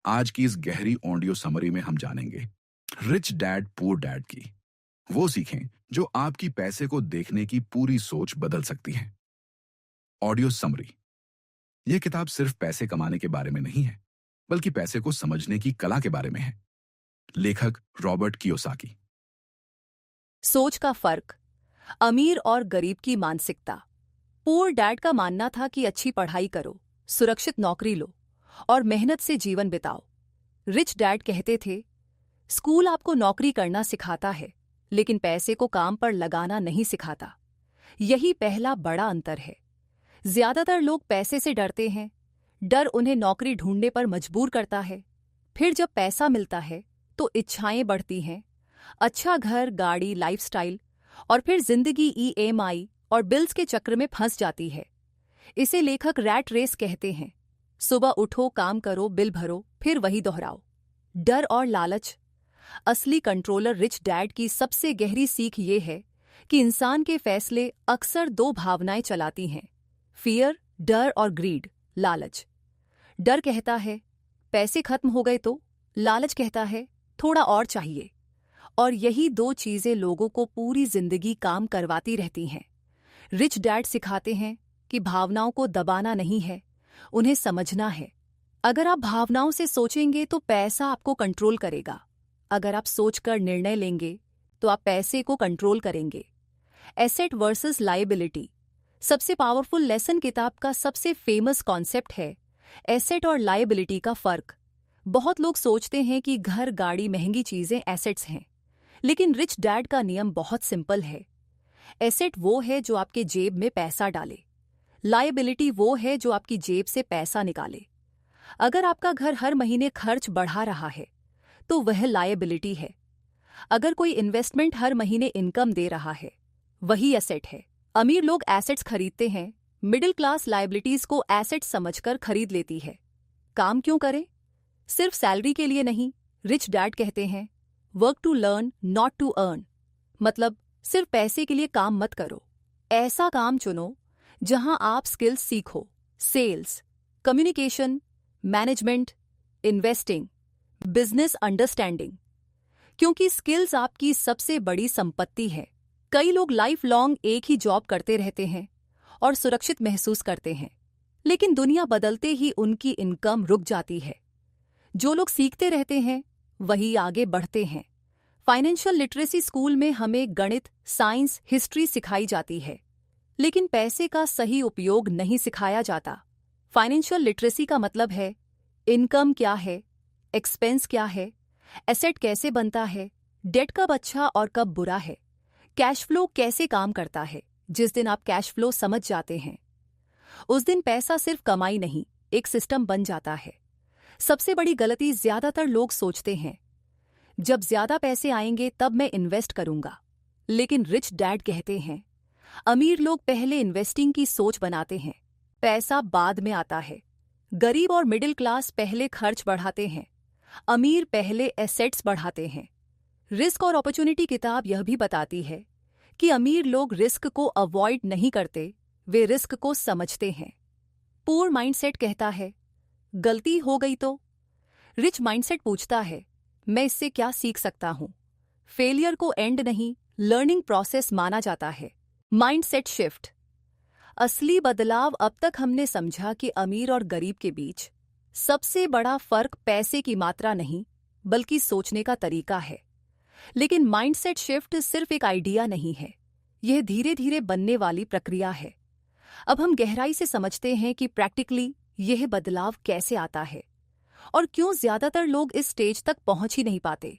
आज की इस गहरी ऑडियो समरी में हम जानेंगे रिच डैड पुअर डैड की वो सीखें जो आपकी पैसे को देखने की पूरी सोच बदल सकती है। Audio summary. यह किताब सिर्फ पैसे कमाने के बारे में नहीं है, बल्कि पैसे को समझने की कला के बारे में है। लेखक रॉबर्ट कियोसाकी। सोच का फर्क, अमीर और गरीब की मानसिकता। पुअर डैड का मानना था कि अच्छी पढ़ाई करो, सुरक्षित नौकरी लो और मेहनत से जीवन बिताओ। रिच डैड कहते थे, स्कूल आपको नौकरी करना सिखाता है, लेकिन पैसे को काम पर लगाना नहीं सिखाता। यही पहला बड़ा अंतर है। ज्यादातर लोग पैसे से डरते हैं। डर उन्हें नौकरी ढूंढने पर मजबूर करता है। फिर जब पैसा मिलता है तो इच्छाएं बढ़ती हैं। अच्छा घर, गाड़ी, लाइफस्टाइल, और फिर जिंदगी ईएमआई और बिल्स के चक्र में फंस जाती है। इसे लेखक रैट रेस कहते हैं। सुबह उठो, काम करो, बिल भरो, फिर वही दोहराओ। डर और लालच। असली कंट्रोलर रिच डैड की सबसे गहरी सीख ये है कि इंसान के फैसले अक्सर दो भावनाएं चलाती हैं, फियर, डर और ग्रीड, लालच। डर कहता है पैसे खत्म हो गए तो, लालच कहता है थोड़ा और चाहिए। और यही दो चीजें लोगों को पूरी जिंदगी काम करवाती रहती हैं। रिच डैड सिखाते हैं कि भावनाओं को दबाना नहीं है, उन्हें समझना है। अगर आप भावनाओं से सोचेंगे तो पैसा आपको कंट्रोल करेगा। अगर आप सोचकर निर्णय लेंगे तो आप पैसे को कंट्रोल करेंगे। Asset versus liability. सबसे पावरफुल लेसन किताब का सबसे फेमस कॉन्सेप्ट है एसेट और लायबिलिटी का फर्क। बहुत लोग सोचते हैं कि घर, गाड़ी, महंगी चीजें एसेट्स हैं, लेकिन रिच डैड का नियम बहुत सिंपल है। एसेट वो है जो आपके जेब में पैसा डाले, लायबिलिटी वो है जो आपकी जेब से पैसा निकाले। अगर आपका घर हर महीने खर्च बढ़ा रहा है तो वह लायबिलिटी है। अगर कोई इन्वेस्टमेंट हर महीने इनकम दे रहा है, वही एसेट है। अमीर लोग एसेट्स खरीदते हैं, मिडिल क्लास लायबिलिटीज को एसेट्स समझकर खरीद लेती है। काम क्यों करें? सिर्फ सैलरी के लिए नहीं। रिच डैड कहते हैं, work to learn, not to earn. मतलब सिर्फ पैसे के लिए काम मत करो। ऐसा काम चुनो जहां आप स्किल्स सीखो, sales, communication, management, investing, business understanding. क्योंकि स्किल्स आपकी सबसे बड़ी संपत्ति है। कई लोग लाइफ लॉन्ग एक ही जॉब करते रहते हैं और सुरक्षित महसूस करते हैं, लेकिन दुनिया बदलते ही उनकी इनकम रुक जाती है। जो लोग सीखते रहते हैं वही आगे बढ़ते हैं। फाइनेंशियल लिटरेसी स्कूल में हमें गणित, साइंस, हिस्ट्री सिखाई जाती है, लेकिन पैसे का सही उपयोग नहीं सिखाया जाता। फाइनेंशियल लिटरेसी का मतलब है इनकम क्या है, एक्सपेंस क्या है, एसेट कैसे बनता है, डेट कब अच्छा और कब बुरा है, कैश फ्लो कैसे काम करता है। जिस दिन आप कैश फ्लो समझ जाते हैं, उस दिन पैसा सिर्फ कमाई नहीं, एक सिस्टम बन जाता है। सबसे बड़ी गलती ज्यादातर लोग सोचते हैं, जब ज्यादा पैसे आएंगे तब मैं इन्वेस्ट करूंगा। लेकिन रिच डैड कहते हैं, अमीर लोग पहले इन्वेस्टिंग की सोच बनाते हैं, पैसा बाद में आता है। गरीब और मिडिल क्लास पहले खर्च बढ़ाते हैं, अमीर पहले एसेट्स बढ़ाते हैं। रिस्क और अपॉर्चुनिटी किताब यह भी बताती है कि अमीर लोग रिस्क को अवॉइड नहीं करते, वे रिस्क को समझते हैं। पुअर माइंडसेट कहता है, गलती हो गई तो। रिच माइंडसेट पूछता है, मैं इससे क्या सीख सकता हूं। फेलियर को एंड नहीं, लर्निंग प्रोसेस माना जाता है। Mindset shift. असली बदलाव। अब तक हमने समझा कि अमीर और गरीब के बीच सबसे बड़ा फर्क पैसे की मात्रा नहीं, बल्कि सोचने का तरीका है। लेकिन माइंडसेट शिफ्ट सिर्फ एक आइडिया नहीं है, यह धीरे धीरे बनने वाली प्रक्रिया है। अब हम गहराई से समझते हैं कि प्रैक्टिकली यह बदलाव कैसे आता है और क्यों ज्यादातर लोग इस स्टेज तक पहुंच ही नहीं पाते।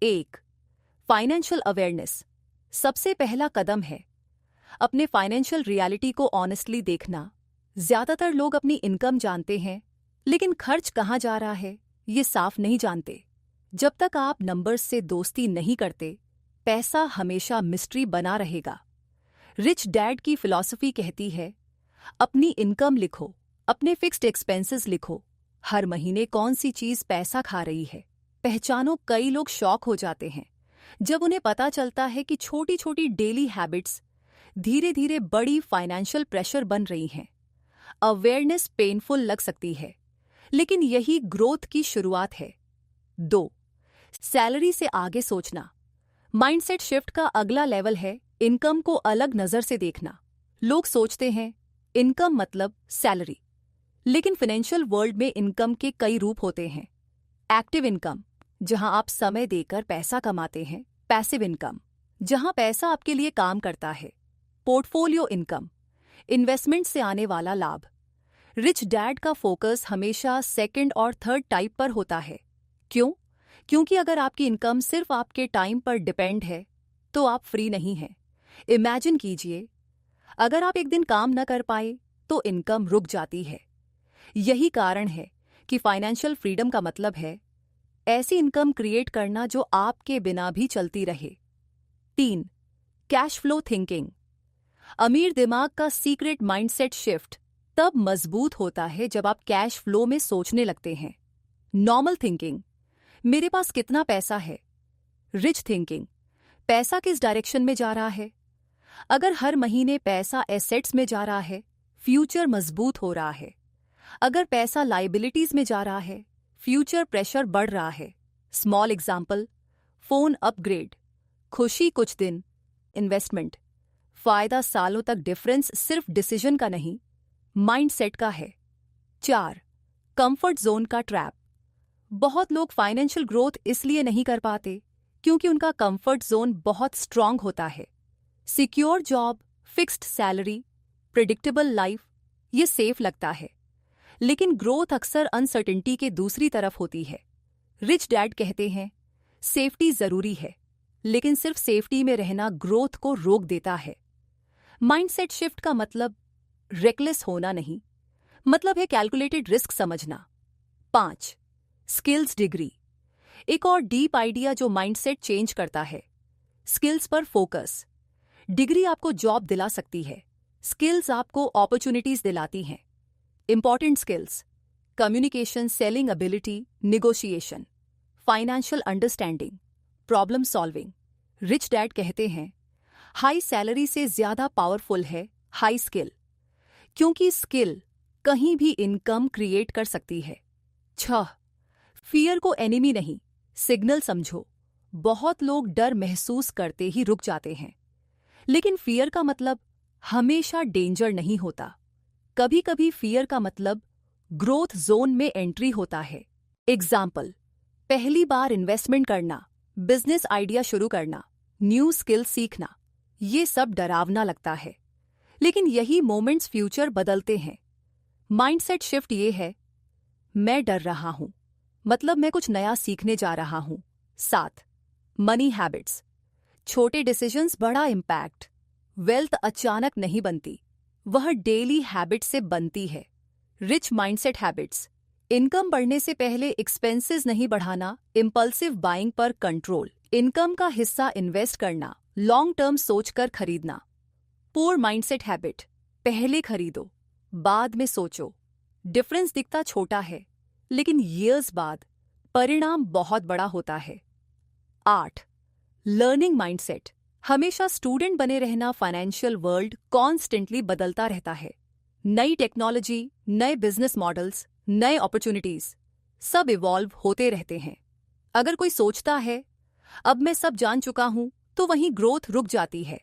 1. Financial awareness. सबसे पहला कदम है अपने फाइनेंशियल रियलिटी को ऑनेस्टली देखना। ज्यादातर लोग अपनी इनकम जानते हैं, लेकिन खर्च कहाँ जा रहा है ये साफ नहीं जानते। जब तक आप नंबर्स से दोस्ती नहीं करते, पैसा हमेशा मिस्ट्री बना रहेगा। रिच डैड की फिलॉसफी कहती है, अपनी इनकम लिखो, अपने फिक्स्ड एक्सपेंसेस लिखो, हर महीने कौन सी चीज पैसा खा रही है पहचानो। कई लोग शॉक हो जाते हैं जब उन्हें पता चलता है कि छोटी छोटी डेली हैबिट्स धीरे धीरे बड़ी फाइनेंशियल प्रेशर बन रही हैं। अवेयरनेस पेनफुल लग सकती है, लेकिन यही ग्रोथ की शुरुआत है। 2. सैलरी से आगे सोचना। माइंडसेट शिफ्ट का अगला लेवल है इनकम को अलग नजर से देखना। लोग सोचते हैं इनकम मतलब सैलरी, लेकिन फाइनेंशियल वर्ल्ड में इनकम के कई रूप होते हैं। एक्टिव इनकम, जहां आप समय देकर पैसा कमाते हैं। पैसिव इनकम, जहां पैसा आपके लिए काम करता है। पोर्टफोलियो इनकम, इन्वेस्टमेंट से आने वाला लाभ। रिच डैड का फोकस हमेशा सेकंड और थर्ड टाइप पर होता है। क्यों? क्योंकि अगर आपकी इनकम सिर्फ आपके टाइम पर डिपेंड है तो आप फ्री नहीं हैं। इमेजिन कीजिए, अगर आप एक दिन काम न कर पाए तो इनकम रुक जाती है। यही कारण है कि फाइनेंशियल फ्रीडम का मतलब है ऐसी इनकम क्रिएट करना जो आपके बिना भी चलती रहे। 3. Cash flow thinking. अमीर दिमाग का सीक्रेट माइंडसेट शिफ्ट तब मजबूत होता है जब आप कैश फ्लो में सोचने लगते हैं। नॉर्मल थिंकिंग, मेरे पास कितना पैसा है। रिच थिंकिंग, पैसा किस डायरेक्शन में जा रहा है। अगर हर महीने पैसा एसेट्स में जा रहा है, फ्यूचर मजबूत हो रहा है। अगर पैसा लाइबिलिटीज में जा रहा है, फ्यूचर प्रेशर बढ़ रहा है। स्मॉल एग्जाम्पल, फोन अपग्रेड, खुशी कुछ दिन, इन्वेस्टमेंट, फायदा सालों तक। डिफरेंस सिर्फ डिसीजन का नहीं, माइंडसेट का है। 4. कंफर्ट जोन का ट्रैप। बहुत लोग फाइनेंशियल ग्रोथ इसलिए नहीं कर पाते क्योंकि उनका कंफर्ट जोन बहुत स्ट्रांग होता है। Secure job, fixed salary, predictable life, ये सेफ लगता है, लेकिन ग्रोथ अक्सर अनसर्टेनिटी के दूसरी तरफ होती है। रिच डैड कहते हैं सेफ्टी जरूरी है, लेकिन सिर्फ सेफ्टी में रहना ग्रोथ को रोक देता है। माइंडसेट शिफ्ट का मतलब रेकलेस होना नहीं, मतलब है कैलकुलेटेड रिस्क समझना। 5. स्किल्स डिग्री, एक और डीप आइडिया जो माइंडसेट चेंज करता है। स्किल्स पर फोकस। डिग्री आपको जॉब दिला सकती है, स्किल्स आपको अपॉर्चुनिटीज दिलाती हैं। Important skills, communication, selling ability, negotiation, financial understanding, problem solving. Rich dad कहते हैं हाई सैलरी से ज्यादा पावरफुल है हाई स्किल, क्योंकि स्किल कहीं भी इनकम क्रिएट कर सकती है। 6. फियर को एनिमी नहीं, सिग्नल समझो। बहुत लोग डर महसूस करते ही रुक जाते हैं, लेकिन फियर का मतलब हमेशा डेंजर नहीं होता। कभी कभी फियर का मतलब ग्रोथ जोन में एंट्री होता है। एग्जाम्पल, पहली बार इन्वेस्टमेंट करना, बिजनेस आइडिया शुरू करना, न्यू स्किल सीखना, ये सब डरावना लगता है, लेकिन यही मोमेंट्स फ्यूचर बदलते हैं। माइंडसेट शिफ्ट ये है, मैं डर रहा हूं मतलब मैं कुछ नया सीखने जा रहा हूं। 7. मनी हैबिट्स, छोटे डिसीजंस बड़ा इम्पैक्ट। वेल्थ अचानक नहीं बनती, वह डेली हैबिट से बनती है। रिच माइंडसेट हैबिट्स, इनकम बढ़ने से पहले एक्सपेंसेस नहीं बढ़ाना, इंपल्सिव बाइंग पर कंट्रोल, इनकम का हिस्सा इन्वेस्ट करना, लॉन्ग टर्म सोचकर खरीदना। पुअर माइंडसेट हैबिट, पहले खरीदो बाद में सोचो। डिफरेंस दिखता छोटा है, लेकिन ईयर्स बाद परिणाम बहुत बड़ा होता है। 8. लर्निंग माइंडसेट, हमेशा स्टूडेंट बने रहना। फाइनेंशियल वर्ल्ड कॉन्स्टेंटली बदलता रहता है। नई टेक्नोलॉजी, नए बिजनेस मॉडल्स, नए अपॉर्चुनिटीज, सब इवॉल्व होते रहते हैं। अगर कोई सोचता है अब मैं सब जान चुका हूं, तो वहीं ग्रोथ रुक जाती है।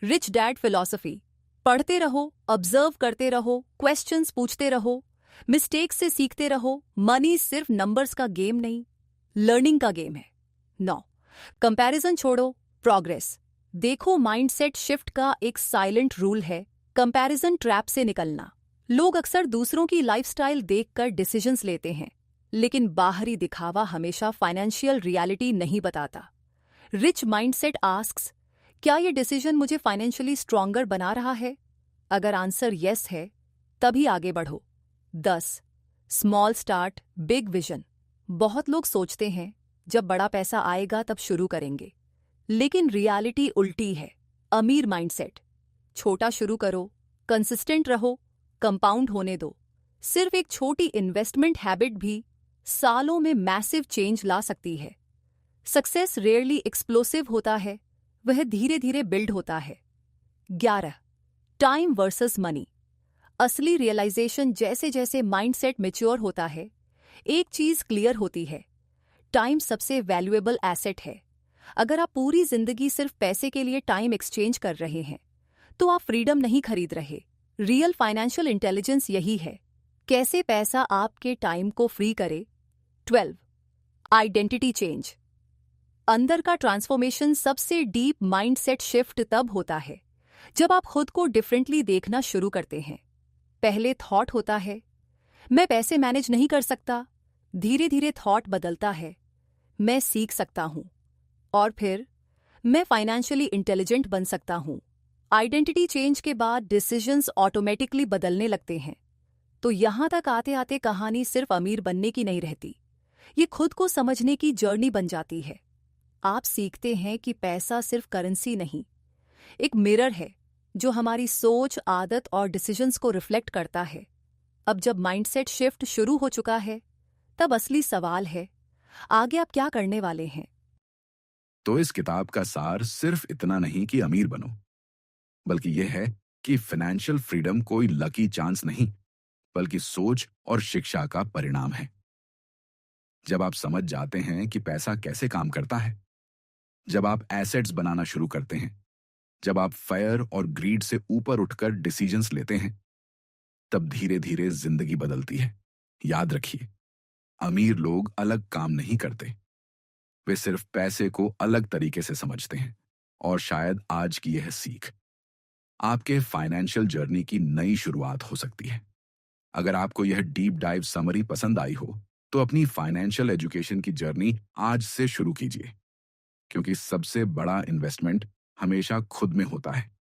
रिच डैड फिलॉसफी, पढ़ते रहो, ऑब्जर्व करते रहो, क्वेश्चंस पूछते रहो, मिस्टेक्स से सीखते रहो। मनी सिर्फ नंबर्स का गेम नहीं, लर्निंग का गेम है। 9. कंपैरिजन छोड़ो, प्रोग्रेस देखो। माइंडसेट शिफ्ट का एक साइलेंट रूल है कंपैरिजन ट्रैप से निकलना। लोग अक्सर दूसरों की लाइफस्टाइल देखकर डिसीजंस लेते हैं, लेकिन बाहरी दिखावा हमेशा फाइनेंशियल रियलिटी नहीं बताता। रिच माइंडसेट आस्क्स, क्या ये डिसीजन मुझे फाइनेंशियली स्ट्रॉन्गर बना रहा है? अगर आंसर यस है, तभी आगे बढ़ो। 10. Small start, big vision. बहुत लोग सोचते हैं जब बड़ा पैसा आएगा तब शुरू करेंगे, लेकिन रियलिटी उल्टी है। अमीर माइंडसेट, छोटा शुरू करो, कंसिस्टेंट रहो, कंपाउंड होने दो। सिर्फ एक छोटी इन्वेस्टमेंट हैबिट भी सालों में मैसिव चेंज ला सकती है। सक्सेस रेयरली एक्सप्लोसिव होता है, वह धीरे धीरे बिल्ड होता है। 11. टाइम वर्सेस मनी, असली रियलाइजेशन जैसे जैसे माइंडसेट मैच्योर होता है एक चीज क्लियर होती है, टाइम सबसे वैल्यूएबल एसेट है। अगर आप पूरी जिंदगी सिर्फ पैसे के लिए टाइम एक्सचेंज कर रहे हैं तो आप फ्रीडम नहीं खरीद रहे। रियल फाइनेंशियल इंटेलिजेंस यही है, कैसे पैसा आपके टाइम को फ्री करे। 12. Identity change. अंदर का ट्रांसफॉर्मेशन सबसे डीप माइंडसेट शिफ्ट तब होता है जब आप खुद को डिफरेंटली देखना शुरू करते हैं। पहले थॉट होता है, मैं पैसे मैनेज नहीं कर सकता। धीरे धीरे थॉट बदलता है, मैं सीख सकता हूं। और फिर मैं फाइनेंशियली इंटेलिजेंट बन सकता हूं। आइडेंटिटी चेंज के बाद डिसीजंस ऑटोमेटिकली बदलने लगते हैं। तो यहां तक आते आते कहानी सिर्फ अमीर बनने की नहीं रहती, ये खुद को समझने की जर्नी बन जाती है। आप सीखते हैं कि पैसा सिर्फ करेंसी नहीं, एक मिरर है जो हमारी सोच, आदत और डिसीजंस को रिफ्लेक्ट करता है। अब जब माइंडसेट शिफ्ट शुरू हो चुका है, तब असली सवाल है, आगे आप क्या करने वाले हैं। तो इस किताब का सार सिर्फ इतना नहीं कि अमीर बनो, बल्कि यह है कि फाइनेंशियल फ्रीडम कोई लकी चांस नहीं, बल्कि सोच और शिक्षा का परिणाम है। जब आप समझ जाते हैं कि पैसा कैसे काम करता है, जब आप एसेट्स बनाना शुरू करते हैं, जब आप फायर और ग्रीड से ऊपर उठकर डिसीजंस लेते हैं, तब धीरे धीरे जिंदगी बदलती है। याद रखिए, अमीर लोग अलग काम नहीं करते, वे सिर्फ पैसे को अलग तरीके से समझते हैं। और शायद आज की यह सीख आपके फाइनेंशियल जर्नी की नई शुरुआत हो सकती है। अगर आपको यह डीप डाइव समरी पसंद आई हो तो अपनी फाइनेंशियल एजुकेशन की जर्नी आज से शुरू कीजिए, क्योंकि सबसे बड़ा इन्वेस्टमेंट हमेशा खुद में होता है।